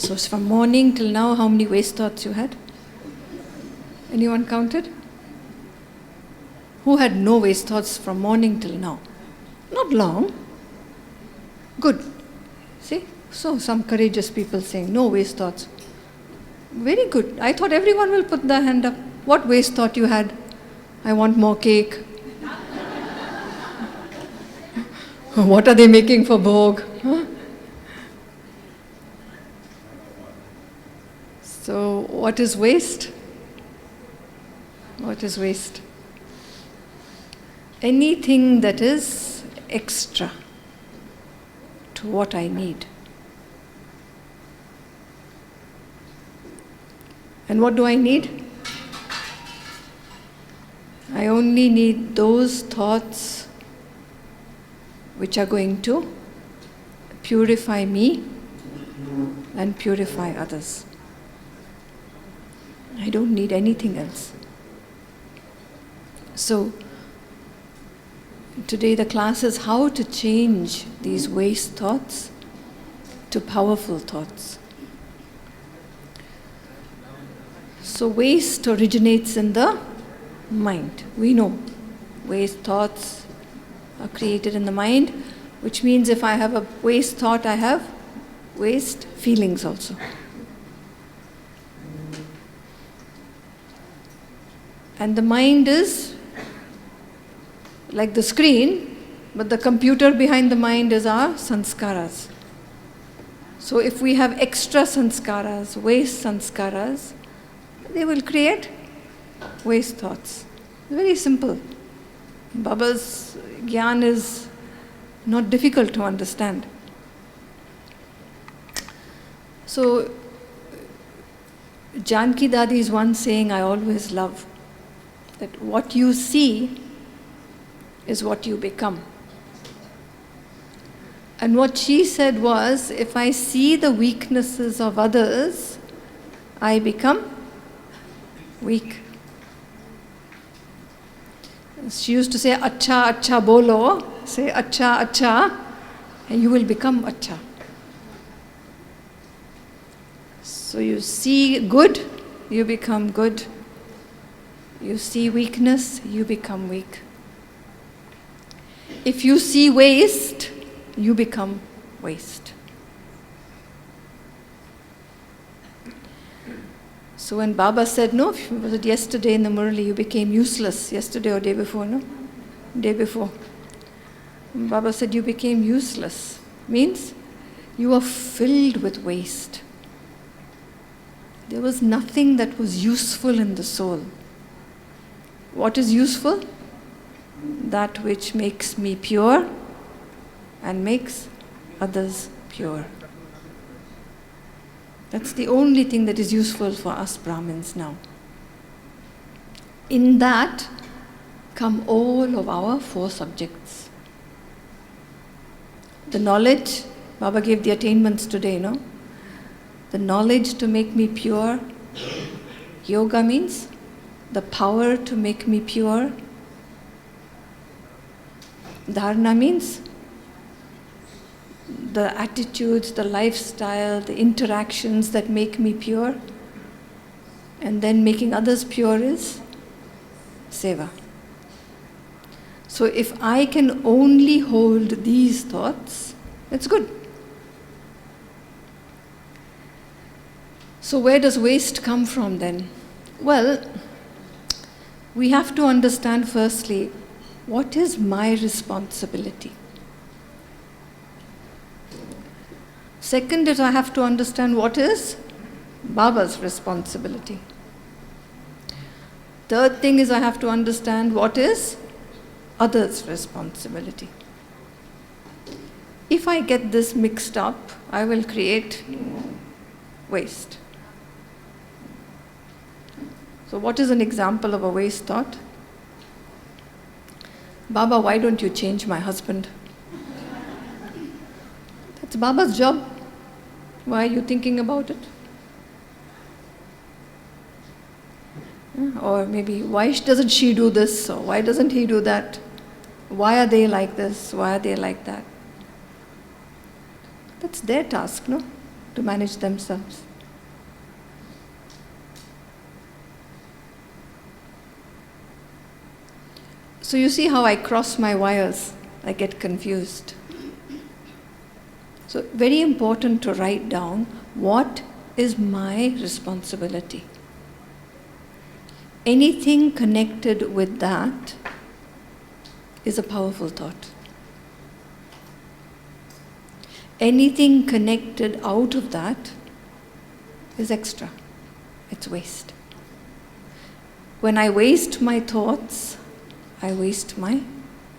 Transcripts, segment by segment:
So from morning till now, how many waste thoughts you had? Anyone counted? Who had no waste thoughts from morning till now? Not long. Good. See? So some courageous people saying, no waste thoughts. Very good. I thought everyone will put their hand up. What waste thought you had? I want more cake. What are they making for Bhog? Huh? So, what is waste? What is waste? Anything that is extra to what I need. And what do I need? I only need those thoughts which are going to purify me and purify others. I don't need anything else. So, today the class is how to change these waste thoughts to powerful thoughts. So waste originates in the mind. We know waste thoughts are created in the mind, which means if I have a waste thought, I have waste feelings also. And the mind is like the screen, but the computer behind the mind is our sanskaras. So if we have extra sanskaras, waste sanskaras, they will create waste thoughts. Very simple. Baba's gyan is not difficult to understand. So Janki Dadi's one saying I always love, that what you see is what you become. And what she said was, if I see the weaknesses of others, I become weak. She used to say, Acha, Acha bolo, say Acha, Acha, and you will become Acha. So you see good, you become good. You see weakness, you become weak. If you see waste, you become waste. So when Baba said, no, was it yesterday in the Murali, you became useless, yesterday or day before, no? Day before. Baba said you became useless, means you are filled with waste. There was nothing that was useful in the soul. What is useful? That which makes me pure and makes others pure. That's the only thing that is useful for us Brahmins now. In that come all of our 4 subjects. The knowledge, Baba gave the attainments today, no? The knowledge to make me pure. Yoga means the power to make me pure. Dharana means the attitudes, the lifestyle, the interactions that make me pure. And then making others pure is seva. So if I can only hold these thoughts, it's good. So where does waste come from then? Well, we have to understand firstly, what is my responsibility? Second is I have to understand what is Baba's responsibility. Third thing is I have to understand what is others' responsibility. If I get this mixed up, I will create waste. So what is an example of a waste thought? Baba, why don't you change my husband? That's Baba's job. Why are you thinking about it? Or maybe, why doesn't she do this? Or why doesn't he do that? Why are they like this? Why are they like that? That's their task, no? to manage themselves. So you see how I cross my wires, I get confused. So very important to write down what is my responsibility. Anything connected with that is a powerful thought. Anything connected out of that is extra. It's waste. When I waste my thoughts, I waste my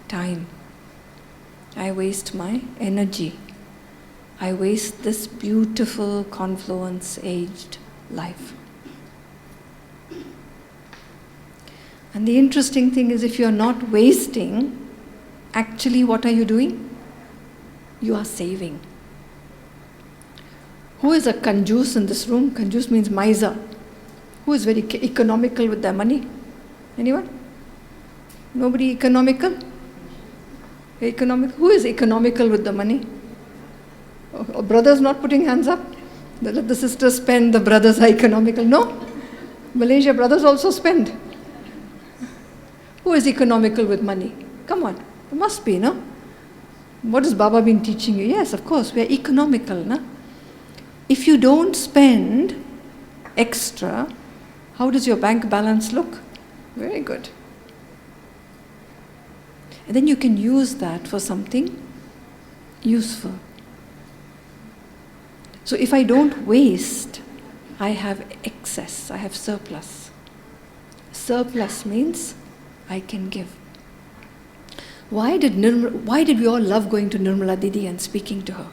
time. I waste my energy. I waste this beautiful confluence-aged life. And the interesting thing is, if you're not wasting, actually what are you doing? You are saving. Who is a kanjus in this room? Kanjus means miser. Who is very economical with their money? Anyone? Nobody economical? Who is economical with the money? Oh, brothers not putting hands up? Let the sisters spend, the brothers are economical. No? Malaysia brothers also spend. Who is economical with money? Come on, there must be, no? What has Baba been teaching you? Yes, of course, we are economical, no? If you don't spend extra, how does your bank balance look? Very good. And then you can use that for something useful. So if I don't waste, I have excess, I have surplus. Surplus means I can give. Why did we all love going to Nirmala Didi and speaking to her?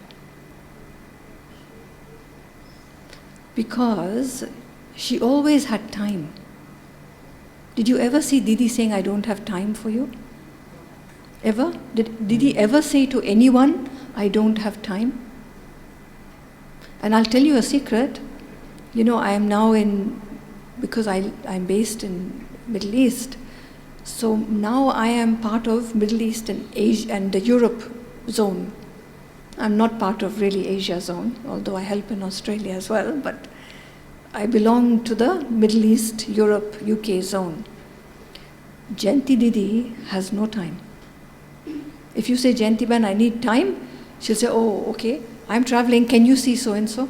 Because she always had time. Did you ever see Didi saying, I don't have time for you? Ever? Did Didi ever say to anyone, I don't have time? And I'll tell you a secret. You know, I am now because I'm based in Middle East, so now I am part of Middle East and Asia and the Europe zone. I'm not part of really Asia zone, although I help in Australia as well, but I belong to the Middle East, Europe, UK zone. Jayanti Didi has no time. If you say, Jayanti Ben, I need time, she'll say, oh, okay, I'm traveling, can you see so-and-so?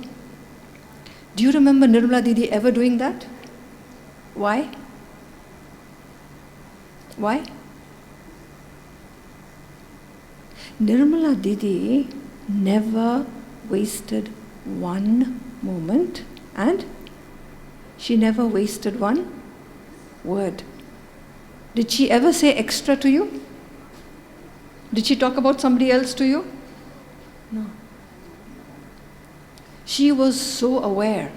Do you remember Nirmala Didi ever doing that? Why? Why? Nirmala Didi never wasted one moment, and she never wasted one word. Did she ever say extra to you? Did she talk about somebody else to you? No. She was so aware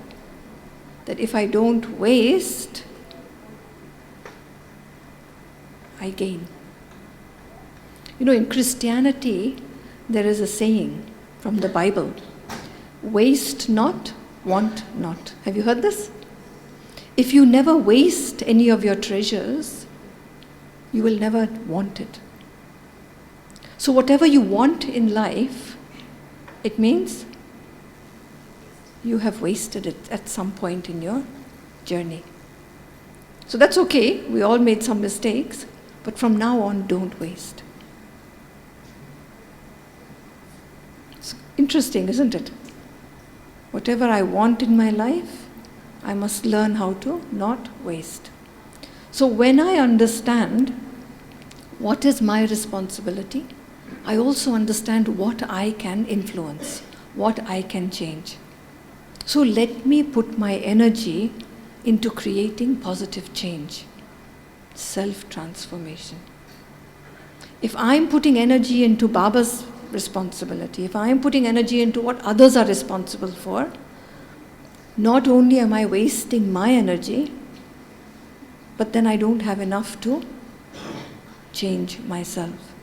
that if I don't waste, I gain. You know, in Christianity, there is a saying from the Bible, waste not, want not. Have you heard this? If you never waste any of your treasures, you will never want it. So whatever you want in life, it means you have wasted it at some point in your journey. So that's okay, we all made some mistakes, but from now on, don't waste. It's interesting, isn't it? Whatever I want in my life, I must learn how to not waste. So when I understand what is my responsibility, I also understand what I can influence, what I can change. So let me put my energy into creating positive change, self-transformation. If I'm putting energy into Baba's responsibility, if I'm putting energy into what others are responsible for, not only am I wasting my energy, but then I don't have enough to change myself.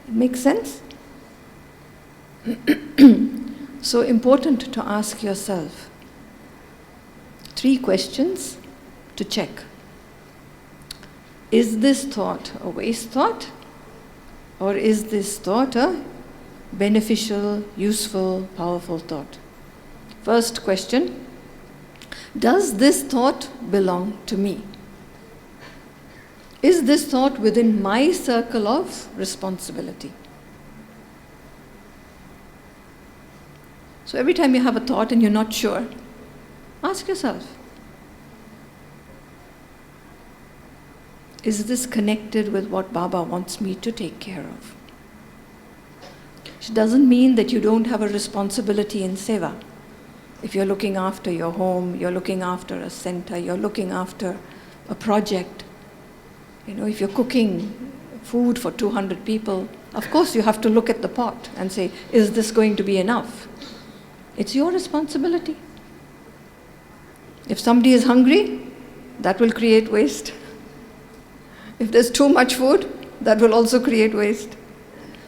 It makes sense? So important to ask yourself 3 questions to check. Is this thought a waste thought? Or is this thought a beneficial, useful, powerful thought. First question, does this thought belong to me? Is this thought within my circle of responsibility? So every time you have a thought and you're not sure, ask yourself, is this connected with what Baba wants me to take care of? It doesn't mean that you don't have a responsibility in seva. If you're looking after your home, you're looking after a center, you're looking after a project, if you're cooking food for 200 people, of course you have to look at the pot and say, is this going to be enough? It's your responsibility. If somebody is hungry, that will create waste. If there's too much food, that will also create waste.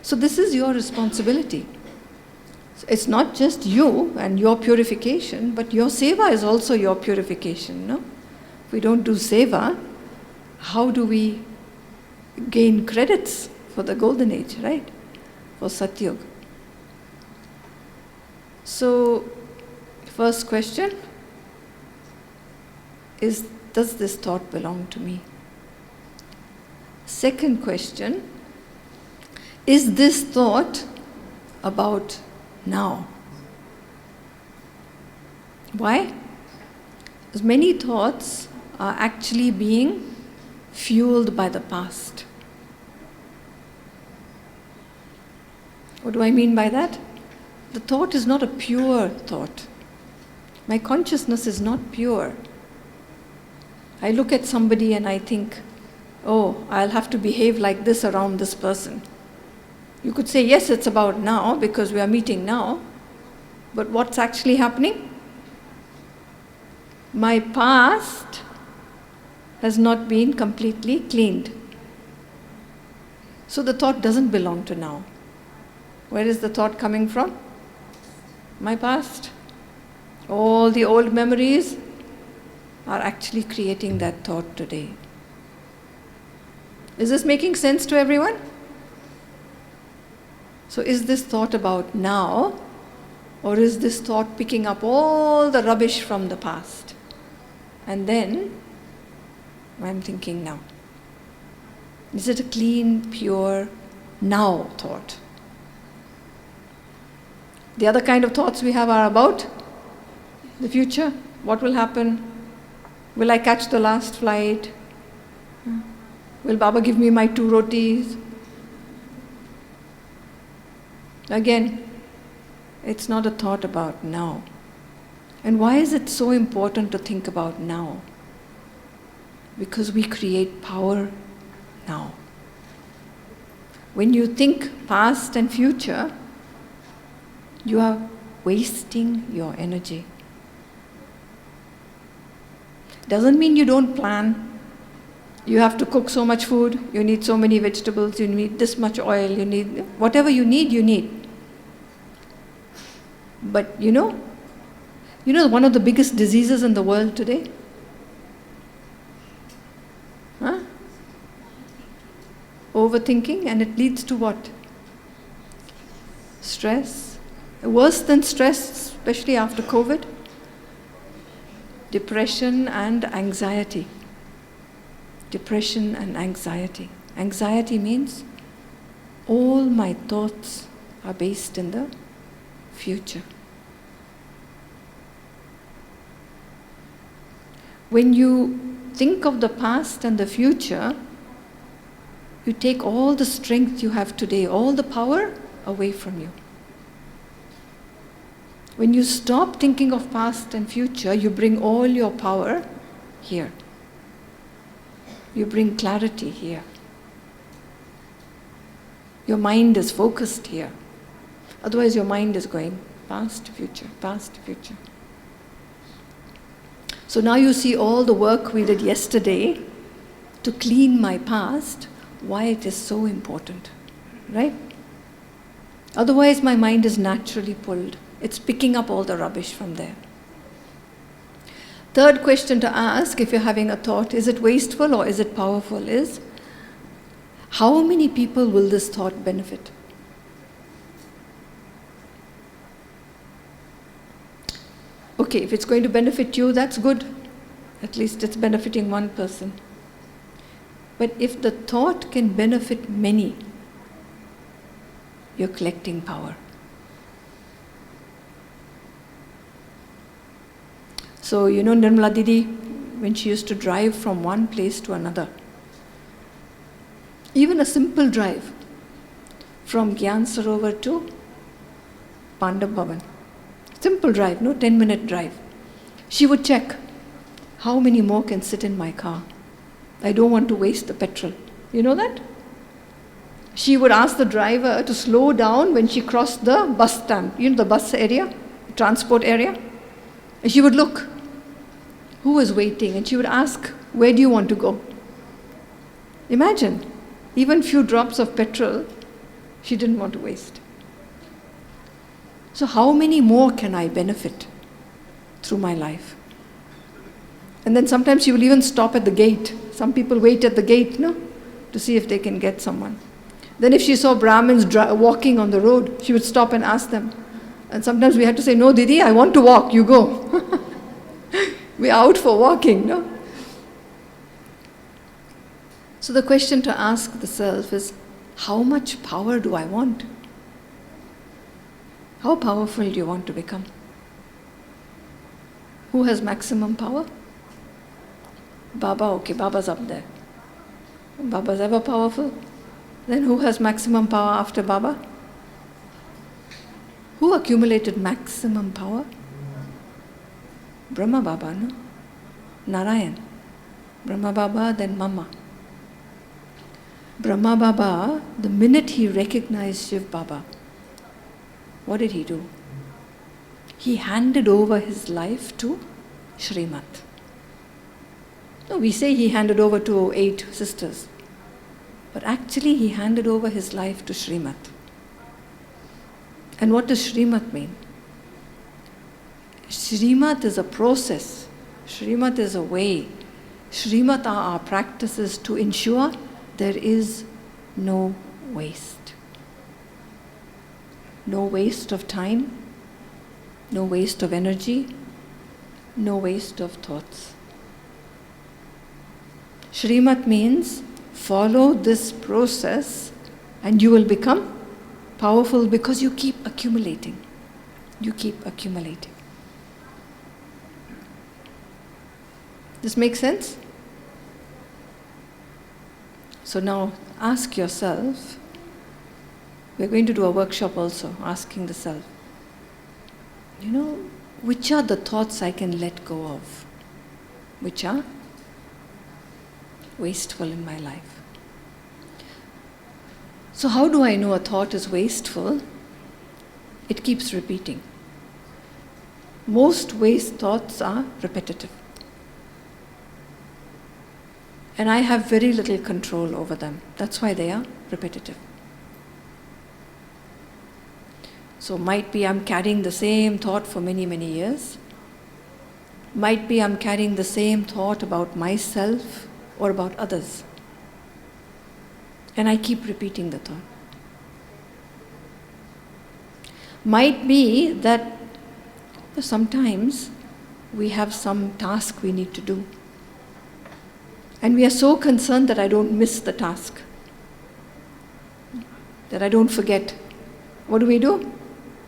So this is your responsibility. It's not just you and your purification, but your seva is also your purification. No? If we don't do seva, how do we gain credits for the golden age, right? For Satyug. So, first question is, does this thought belong to me? Second question, is this thought about now? Why? Because many thoughts are actually being fueled by the past. What do I mean by that? The thought is not a pure thought. My consciousness is not pure. I look at somebody and I think, oh, I'll have to behave like this around this person. You could say, yes, it's about now because we are meeting now. But what's actually happening? My past has not been completely cleaned. So the thought doesn't belong to now. Where is the thought coming from? My past. All the old memories are actually creating that thought today. Is this making sense to everyone? So is this thought about now, or is this thought picking up all the rubbish from the past? And then I'm thinking now. Is it a clean, pure, now thought? The other kind of thoughts we have are about the future. What will happen? Will I catch the last flight? Will Baba give me my 2 rotis? Again, it's not a thought about now. And why is it so important to think about now? Because we create power now. When you think past and future, you are wasting your energy. Doesn't mean you don't plan. You have to cook so much food, you need so many vegetables, you need this much oil, you need whatever you need. But you know one of the biggest diseases in the world today? Overthinking, and it leads to what? Stress. Worse than stress, especially after COVID, depression and anxiety. Depression and anxiety. Anxiety means all my thoughts are based in the future. When you think of the past and the future, you take all the strength you have today, all the power away from you. When you stop thinking of past and future, you bring all your power here. You bring clarity here. Your mind is focused here. Otherwise your mind is going past, future, past, future. So now you see all the work we did yesterday to clean my past, why it is so important, right? Otherwise my mind is naturally pulled. It's picking up all the rubbish from there. Third question to ask if you're having a thought, is it wasteful or is it powerful, is how many people will this thought benefit? Okay, if it's going to benefit you, that's good. At least it's benefiting one person. But if the thought can benefit many, you're collecting power. So, Nirmala Didi, when she used to drive from one place to another, even a simple drive from Gyan Sarovar to Pandav Bhavan, simple drive, 10-minute drive, she would check, how many more can sit in my car? I don't want to waste the petrol. You know that? She would ask the driver to slow down when she crossed the bus stand, the bus area, transport area. And she would look, who was waiting? And she would ask, where do you want to go? Imagine, even few drops of petrol, she didn't want to waste. So how many more can I benefit through my life? And then sometimes she will even stop at the gate. Some people wait at the gate, to see if they can get someone. Then if she saw Brahmins walking on the road, she would stop and ask them. And sometimes we had to say, no, Didi, I want to walk, you go. We're out for walking, So the question to ask the self is, how much power do I want? How powerful do you want to become? Who has maximum power? Baba, okay, Baba's up there. Baba's ever powerful. Then who has maximum power after Baba? Who accumulated maximum power? Brahma Baba, no? Narayan. Brahma Baba, then Mama. Brahma Baba, the minute he recognized Shiv Baba, what did he do? He handed over his life to Srimat. No, we say he handed over to 8 sisters. But actually he handed over his life to Srimat. And what does Srimat mean? Srimat is a process. Srimat is a way. Srimat are our practices to ensure there is no waste. No waste of time, no waste of energy, no waste of thoughts. Srimat means follow this process and you will become powerful because you keep accumulating. You keep accumulating. This makes sense? So now ask yourself, we're going to do a workshop also, asking the self, which are the thoughts I can let go of? Which are wasteful in my life? So how do I know a thought is wasteful? It keeps repeating. Most waste thoughts are repetitive. And I have very little control over them. That's why they are repetitive. So might be I'm carrying the same thought for many, many years. Might be I'm carrying the same thought about myself or about others. And I keep repeating the thought. Might be that sometimes we have some task we need to do. And we are so concerned that I don't miss the task, that I don't forget. What do?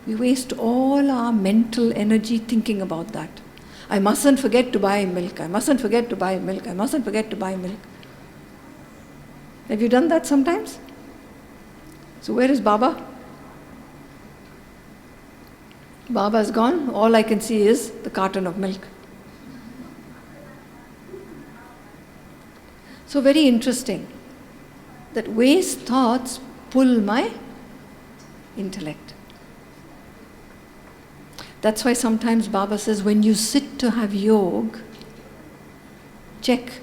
We waste all our mental energy thinking about that. I mustn't forget to buy milk. I mustn't forget to buy milk. I mustn't forget to buy milk. Have you done that sometimes? So where is Baba? Baba's gone. All I can see is the carton of milk. So very interesting that waste thoughts pull my intellect. That's why sometimes Baba says, when you sit to have yoga, check.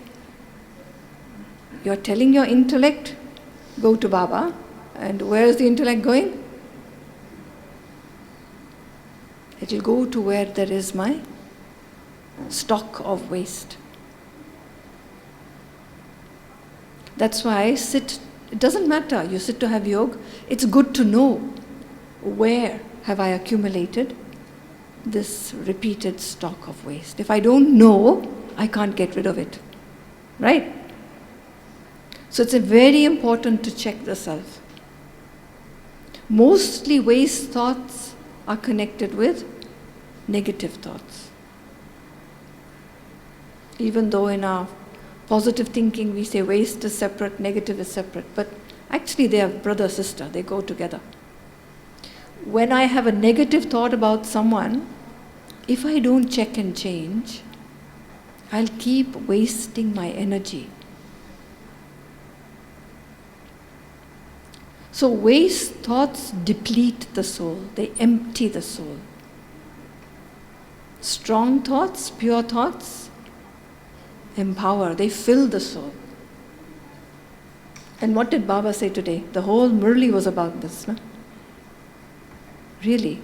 You're telling your intellect, go to Baba. And where is the intellect going? It will go to where there is my stock of waste. That's why I sit. It doesn't matter, you sit to have yoga. It's good to know where have I accumulated this repeated stock of waste. If I don't know, I can't get rid of it. Right? So it's very important to check the self. Mostly waste thoughts are connected with negative thoughts. Even though in our positive thinking we say waste is separate, negative is separate, but actually they are brother, sister, they go together. When I have a negative thought about someone, if I don't check and change, I'll keep wasting my energy. So waste thoughts deplete the soul, they empty the soul. Strong thoughts, pure thoughts, empower, they fill the soul. And what did Baba say today? The whole Murli was about this, no? Really,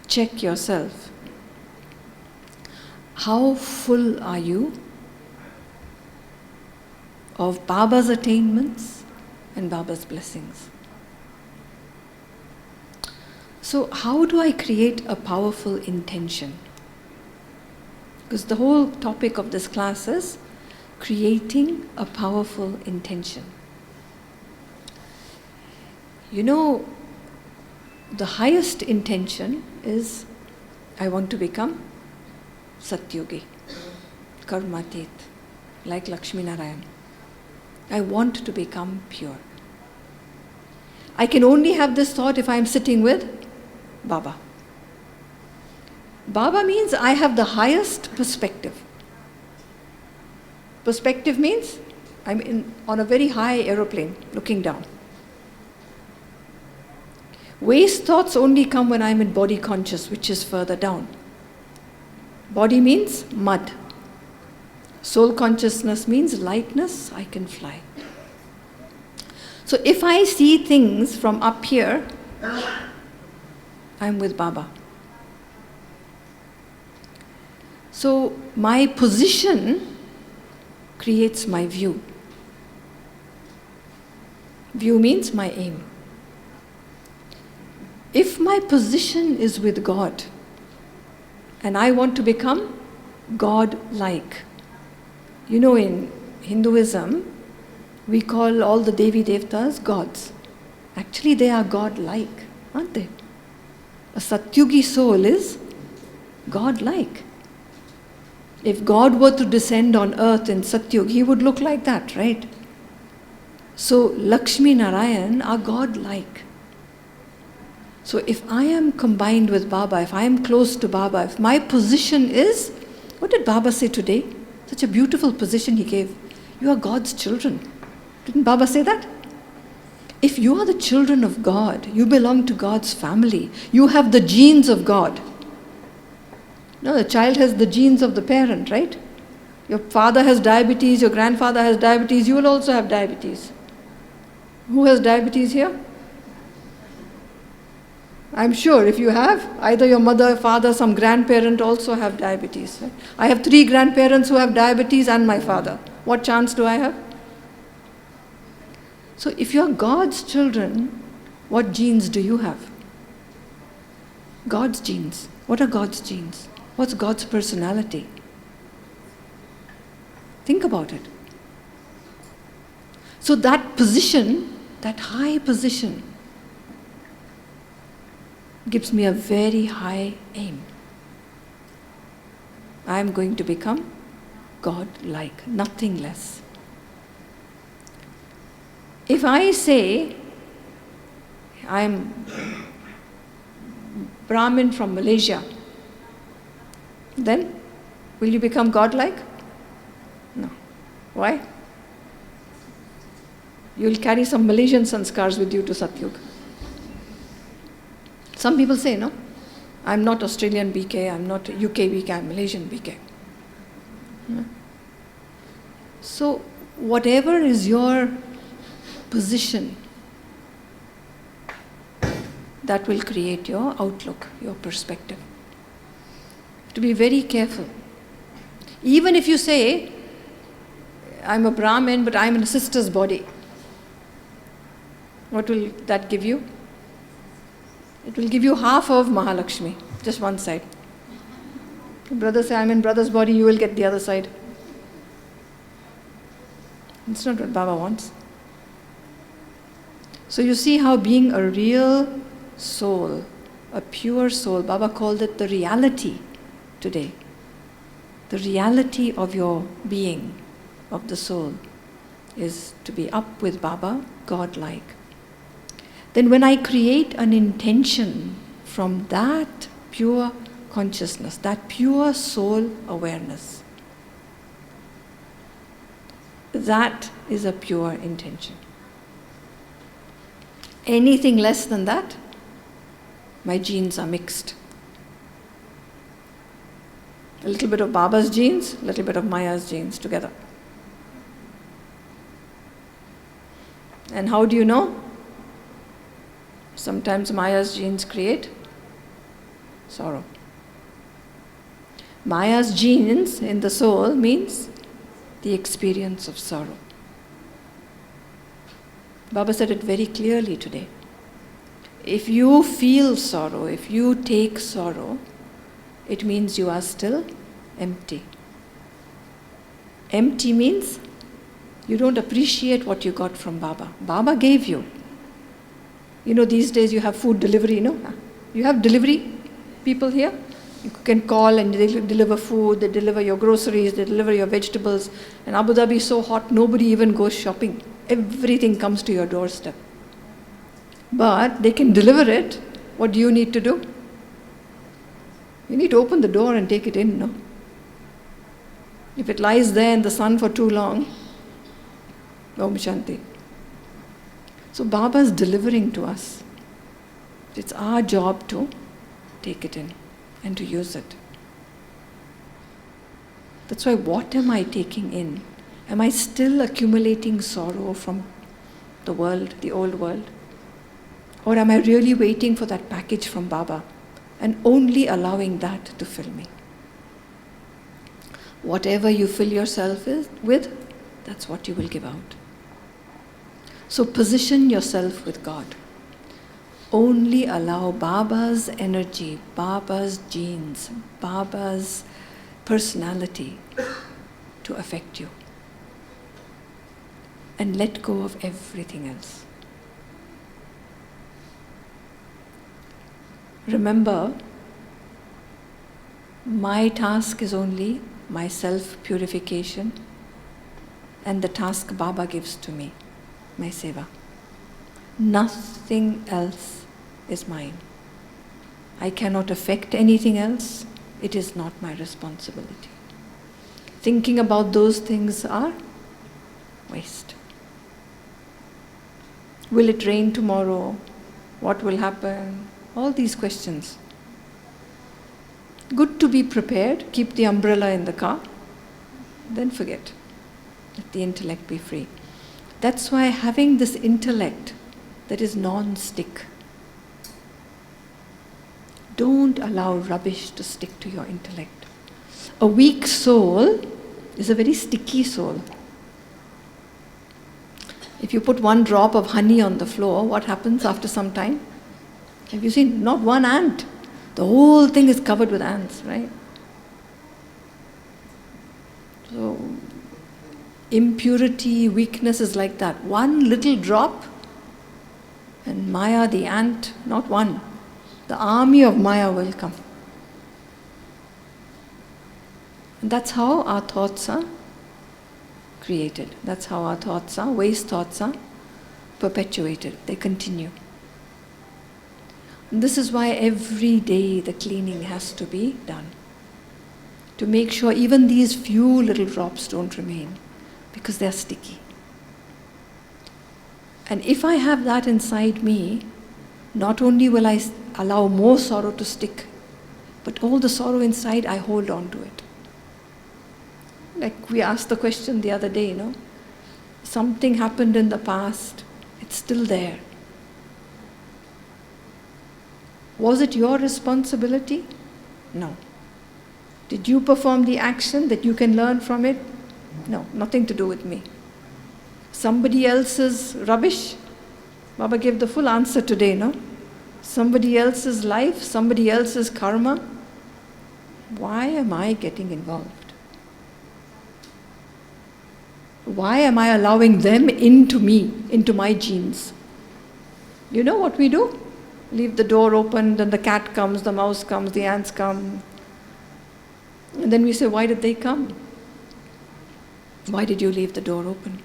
check yourself. How full are you of Baba's attainments and Baba's blessings? So how do I create a powerful intention? Because the whole topic of this class is creating a powerful intention. You know, the highest intention is, I want to become Satyogi, Karmatit, like Lakshmi Narayan. I want to become pure. I can only have this thought if I am sitting with Baba. Baba means I have the highest perspective. Perspective means I'm on a very high aeroplane looking down. Waste thoughts only come when I'm in body conscious, which is further down. Body means mud. Soul consciousness means lightness, I can fly. So if I see things from up here, I'm with Baba. So my position creates my view. View means my aim. If my position is with God, and I want to become God-like. You know, in Hinduism, we call all the Devi Devtas gods. Actually, they are God-like, aren't they? A Satyugi soul is God-like. If God were to descend on earth in Satyug, he would look like that, right? So Lakshmi Narayan are God-like. So if I am combined with Baba, if I am close to Baba, if my position is, what did Baba say today? Such a beautiful position he gave. You are God's children. Didn't Baba say that? If you are the children of God, you belong to God's family. You have the genes of God. No, the child has the genes of the parent, right? Your father has diabetes, your grandfather has diabetes, you will also have diabetes. Who has diabetes here? I'm sure if you have, either your mother, father, some grandparent also have diabetes. Right? I have 3 grandparents who have diabetes and my father. What chance do I have? So if you are God's children, what genes do you have? God's genes. What are God's genes? What's God's personality? Think about it. So that position, that high position, gives me a very high aim. I am going to become God-like, nothing less. If I say, I am Brahmin from Malaysia, then will you become God-like? No. Why? You will carry some Malaysian sanskars with you to Satyug. Some people say, no, I'm not Australian BK, I'm not UK BK, I'm Malaysian BK. No? So whatever is your position, that will create your outlook, your perspective. To be very careful. Even if you say, I'm a Brahmin, but I'm in a sister's body, what will that give you? It will give you half of Mahalakshmi. just one side. Brother say, I'm in brother's body, you will get the other side. It's not what Baba wants. So you see how being a real soul, a pure soul, Baba called it the reality today. The reality of your being, of the soul, is to be up with Baba, Godlike. Then when I create an intention from that pure consciousness, that pure soul awareness, that is a pure intention. Anything less than that, my genes are mixed. A little bit of Baba's genes, a little bit of Maya's genes together. And how do you know? Sometimes Maya's genes create sorrow. Maya's genes in the soul means the experience of sorrow. Baba said it very clearly today. If you feel sorrow, if you take sorrow, it means you are still empty. Empty means you don't appreciate what you got from Baba. Baba gave you. You know, these days you have food delivery, no? You have delivery people here? You can call and they deliver food, they deliver your groceries, they deliver your vegetables. And Abu Dhabi is so hot, nobody even goes shopping. Everything comes to your doorstep. But they can deliver it. What do you need to do? You need to open the door and take it in, no? If it lies there in the sun for too long, Om Shanti. So Baba is delivering to us. It's our job to take it in and to use it. That's why, what am I taking in? Am I still accumulating sorrow from the world, the old world? Or am I really waiting for that package from Baba and only allowing that to fill me? Whatever you fill yourself with, that's what you will give out. So position yourself with God. Only allow Baba's energy, Baba's genes, Baba's personality to affect you. And let go of everything else. Remember, my task is only my self-purification and the task Baba gives to me, my seva. Nothing else is mine. I cannot affect anything else. It is not my responsibility. Thinking about those things are waste. Will it rain tomorrow? What will happen? All these questions. Good to be prepared. Keep the umbrella in the car. Then forget. Let the intellect be free. That's why having this intellect that is non-stick. Don't allow rubbish to stick to your intellect. A weak soul is a very sticky soul. If you put one drop of honey on the floor, what happens after some time? Have you seen? Not one ant. The whole thing is covered with ants, right? So, impurity, weakness is like that. One little drop, and Maya, the ant, not one, the army of Maya will come. And that's how our thoughts are created. That's how our thoughts are, waste thoughts are perpetuated. They continue. And this is why every day the cleaning has to be done. To make sure even these few little drops don't remain, because they're sticky. And if I have that inside me, not only will I allow more sorrow to stick, but all the sorrow inside, I hold on to it. Like we asked the question the other day, something happened in the past, it's still there. Was it your responsibility? No. Did you perform the action that you can learn from it? No, nothing to do with me. Somebody else's rubbish? Baba gave the full answer today, somebody else's life, somebody else's karma. Why am I getting involved? Why am I allowing them into me, into my genes? You know what we do? Leave the door open, then the cat comes, the mouse comes, the ants come. And then we say, why did they come? Why did you leave the door open?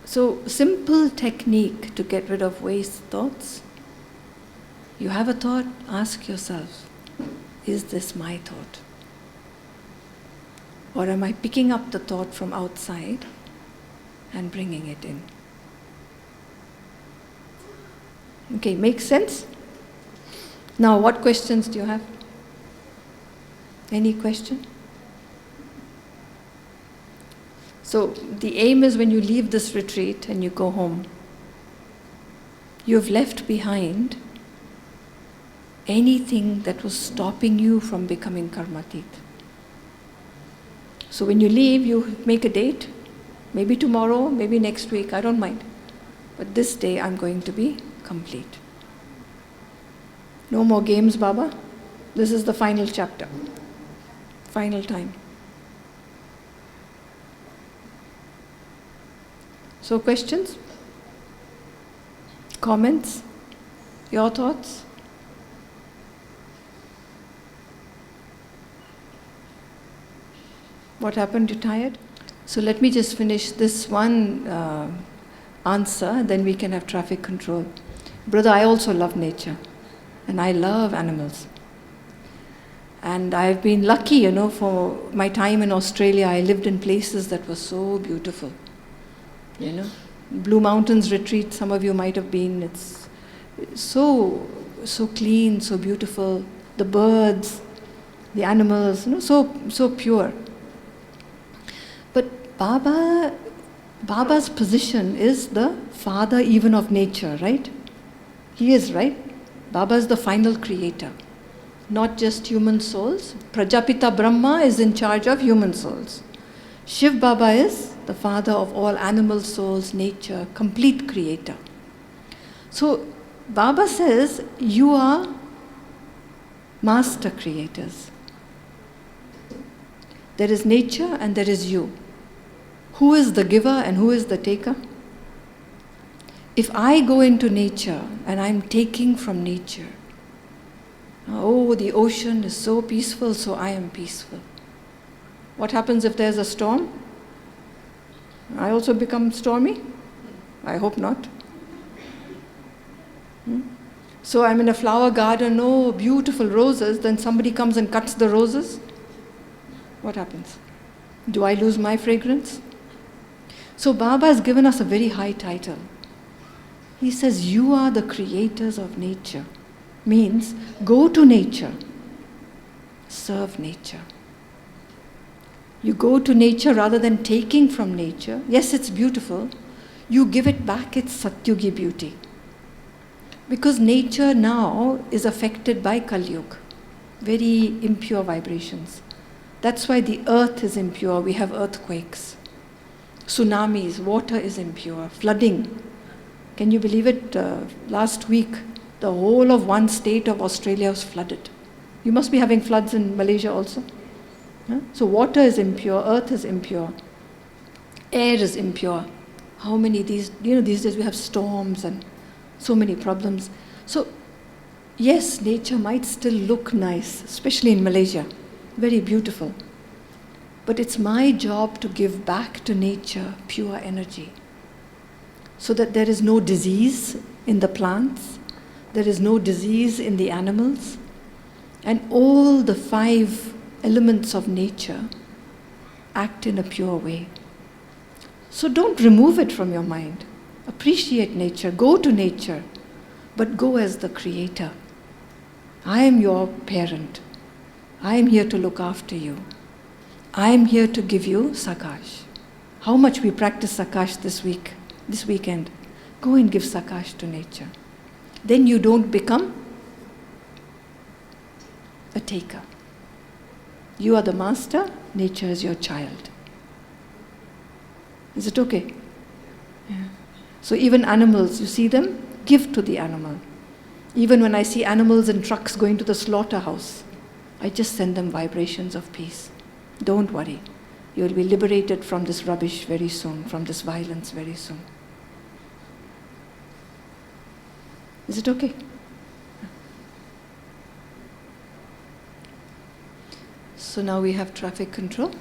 So, simple technique to get rid of waste thoughts. You have a thought, ask yourself, is this my thought? Or am I picking up the thought from outside and bringing it in? Okay, makes sense? Now, what questions do you have? Any question? So, the aim is when you leave this retreat and you go home, you've left behind anything that was stopping you from becoming karmatit. So when you leave, you make a date, maybe tomorrow, maybe next week, I don't mind. But this day I'm going to be complete. No more games, Baba. This is the final chapter. Final time. So questions? Comments? Your thoughts? What happened? You tired? So let me just finish this one answer, then we can have traffic control. Brother, I also love nature, and I love animals. And I've been lucky, for my time in Australia, I lived in places that were so beautiful. Blue Mountains retreat, some of you might have been. It's so clean, so beautiful. The birds, the animals, so pure. But Baba's position is the father even of nature, right? He is, right? Baba is the final creator, not just human souls. Prajapita Brahma is in charge of human souls. Shiv Baba is the father of all animal souls, nature, complete creator. So Baba says, you are master creators. There is nature and there is you. Who is the giver and who is the taker? If I go into nature and I'm taking from nature, oh, the ocean is so peaceful, so I am peaceful. What happens if there's a storm? I also become stormy? I hope not. So I'm in a flower garden, oh, beautiful roses, then somebody comes and cuts the roses. What happens? Do I lose my fragrance? So Baba has given us a very high title. He says, you are the creators of nature. Means, go to nature. Serve nature. You go to nature rather than taking from nature. Yes, it's beautiful. You give it back its Satyugi beauty. Because nature now is affected by Kali Yuga. Very impure vibrations. That's why the earth is impure. We have earthquakes, tsunamis, water is impure, flooding. Can you believe it? Last week, the whole of one state of Australia was flooded. You must be having floods in Malaysia also. Huh? So water is impure, earth is impure, air is impure. How many these days we have storms and so many problems. So yes, nature might still look nice, especially in Malaysia. Very beautiful. But it's my job to give back to nature pure energy so that there is no disease in the plants, there is no disease in the animals, and all the 5 elements of nature act in a pure way. So don't remove it from your mind. Appreciate nature, go to nature, but go as the creator. I am your parent. I am here to look after you. I am here to give you Sakash. How much we practice Sakash this weekend. Go and give Sakash to nature. Then you don't become a taker. You are the master, nature is your child. Is it okay? Yeah. So even animals, you see them, give to the animal. Even when I see animals in trucks going to the slaughterhouse, I just send them vibrations of peace. Don't worry. You will be liberated from this rubbish very soon, from this violence very soon. Is it okay? So now we have traffic control.